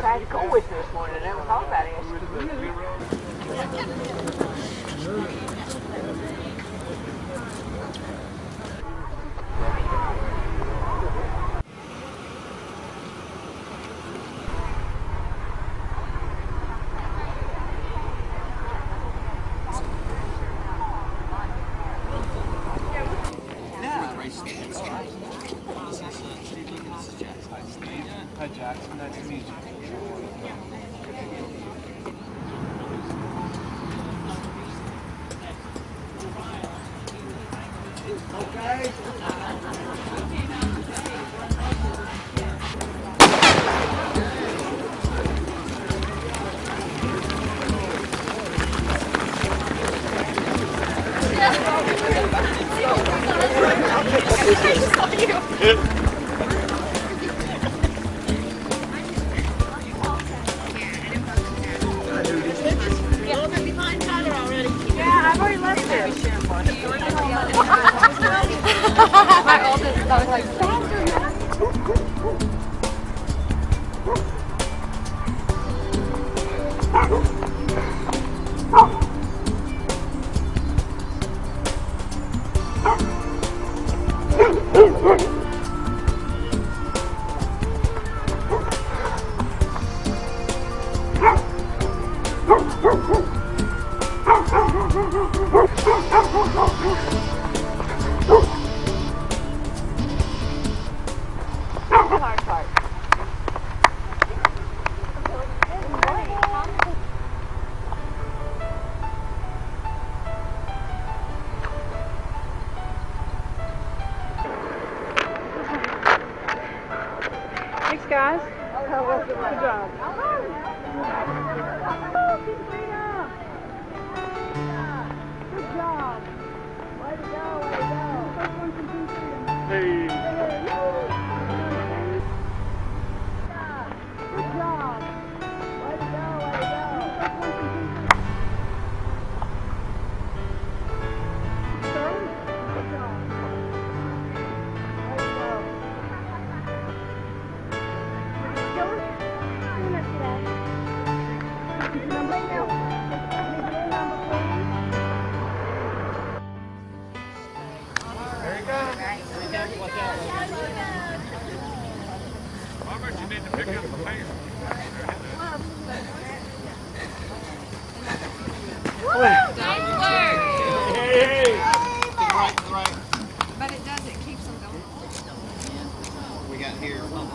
decided to go with me this morning. I never thought about asking you. Hi Jackson, nice to meet you. Okay. I've already left it. My oldest, I was like, thanks, guys. Good job. Good job. Way to go, way to go. Hey. Good job. Way to go, way to go. Good job. But it does, it keeps them going. We got here. Come on,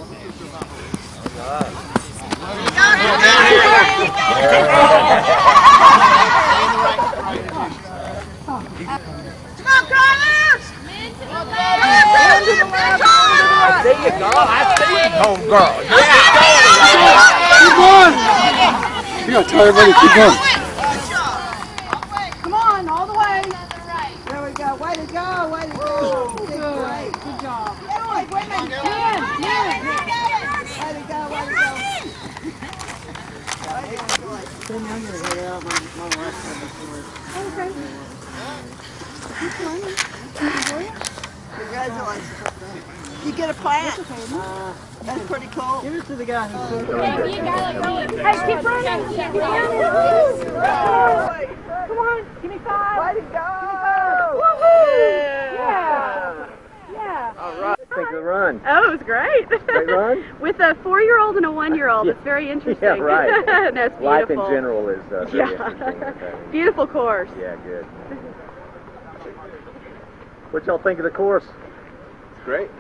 Carlos! There you go. I see you, home girl. Keep going! You gotta tell everybody to keep going. Come on, all the way. There we go. Way to go, way to go. Good. Great. Good job. Wait a minute. 10. Way to go, way to go. Okay. Congratulations. You get a plant. That's pretty cool. Give it to the guy who's doing it. Hey, keep running. Come on, give me 5. Way to go. Woohoo! Yeah. Yeah. All right. Think of the run. Oh, it was great. Great run? With a 4-year-old and a 1-year-old. It's very interesting. Yeah, right. No, it's beautiful. Life in general is very interesting. Beautiful course. Yeah, good. What y'all think of the course? It's great.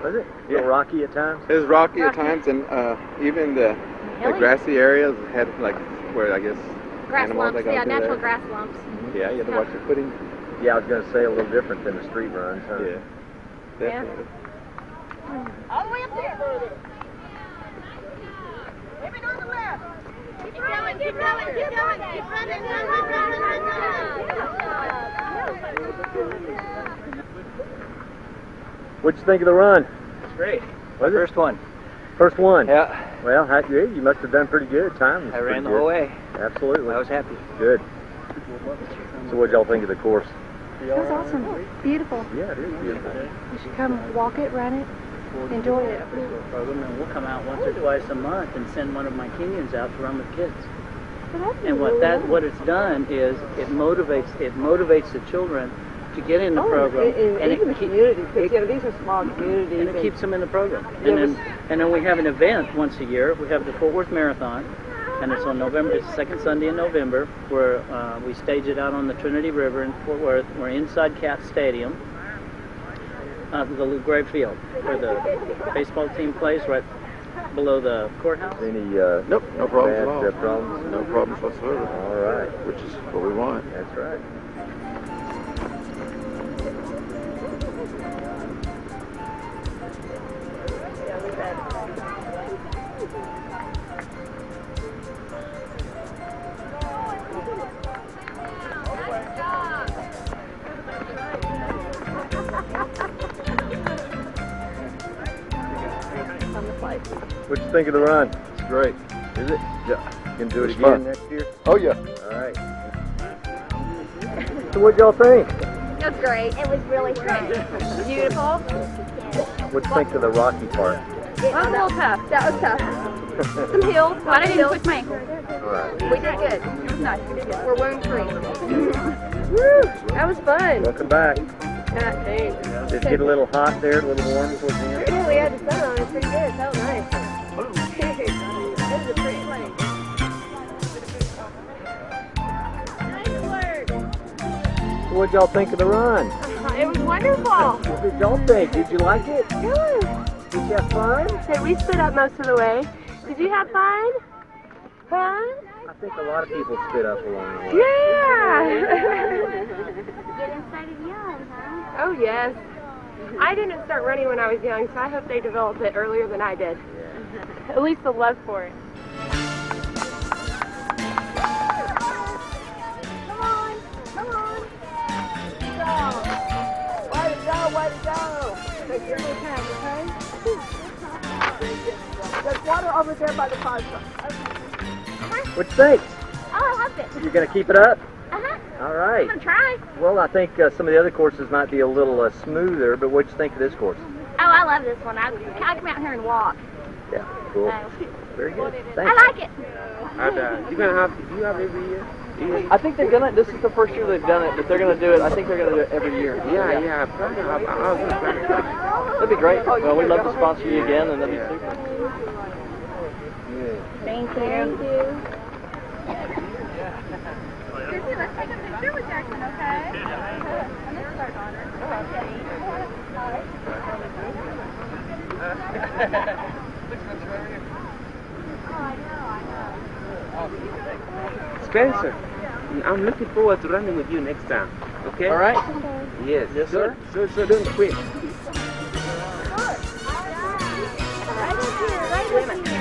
Was it? Yeah. A little rocky at times? It was rocky at times, and even the grassy areas had like where I guess Grass animals lumps, that go yeah, through natural there. grass lumps. Yeah, you have to watch your footing. Yeah, I was going to say a little different than the street runs, huh? Yeah, definitely. All the way up there. Maybe on the left. Keep going, keep going, keep going. Keep running, What'd you think of the run? It's great. Was it? First one. First one? Yeah. Well, you must have done pretty good. Time was I ran pretty the good. whole way. Absolutely. I was happy. Good. So what'd y'all think of the course? It was awesome. Beautiful. Yeah, it is beautiful. You should come walk it, run it. 40 Enjoy it. program, and we'll come out once or twice a month and send one of my Kenyans out to run with kids. And what it's done is it motivates the children to get in the program, and even the community, because these are small communities, and it keeps them in the program. And then we have an event once a year. We have the Fort Worth Marathon, and it's on November. It's the second Sunday in November, where we stage it out on the Trinity River in Fort Worth. We're inside Cat Stadium, the little gray field where the baseball team plays, right below the courthouse. Any Nope, no problems at all. problems? No problems whatsoever. All right. Which is what we want. That's right. What you think of the run? It's great. Is it? Yeah. You can do it It's again fun. next year? Oh yeah. All right. So what'd y'all think? It was great. It was really fun. Beautiful. What'd you think of the rocky part? That was a little tough. That was tough. Some hills. A lot of hills. With my ankle. All right. We did good. It was nice. We did good. We're wound free. Woo! That was fun. Welcome back. Thanks. Did it get a little hot there, a little warm towards the end? Yeah, we had the sun on. It was pretty good. It felt nice. It was a pretty place. Nice work. So what'd y'all think of the run? It was wonderful. What did y'all think? Did you like it? Good. Did you have fun? Hey, we stood up most of the way. Did you have fun? Fun? I think a lot of people spit up along the way. Yeah. Getting started young, huh? Oh, yes. I didn't start running when I was young, so I hope they developed it earlier than I did. Yeah. At least the love for it. Come on. Way to go. Take your little time, okay? There's water over there by the fire truck. What you think? Oh, I loved it. You gonna keep it up? Uh-huh. All right. I'm gonna try. Well, I think some of the other courses might be a little smoother, but what you think of this course? Oh, I love this one. I come out here and walk. Yeah, cool. Very good. Thanks. I like it. You gonna have? Do you have every year? I think they're gonna. This is the first year they've done it, but they're gonna do it. I think they're gonna do it every year. Yeah. That'd be great. Well, we'd love to sponsor you again, and that'd be super. Thank you. Thank you. Let's take a picture with Jackson, okay? And this is our daughter. Spencer, I'm looking forward to running with you next time. Okay? All right. Yes. Yes, sir. So don't quit. Right here, right here.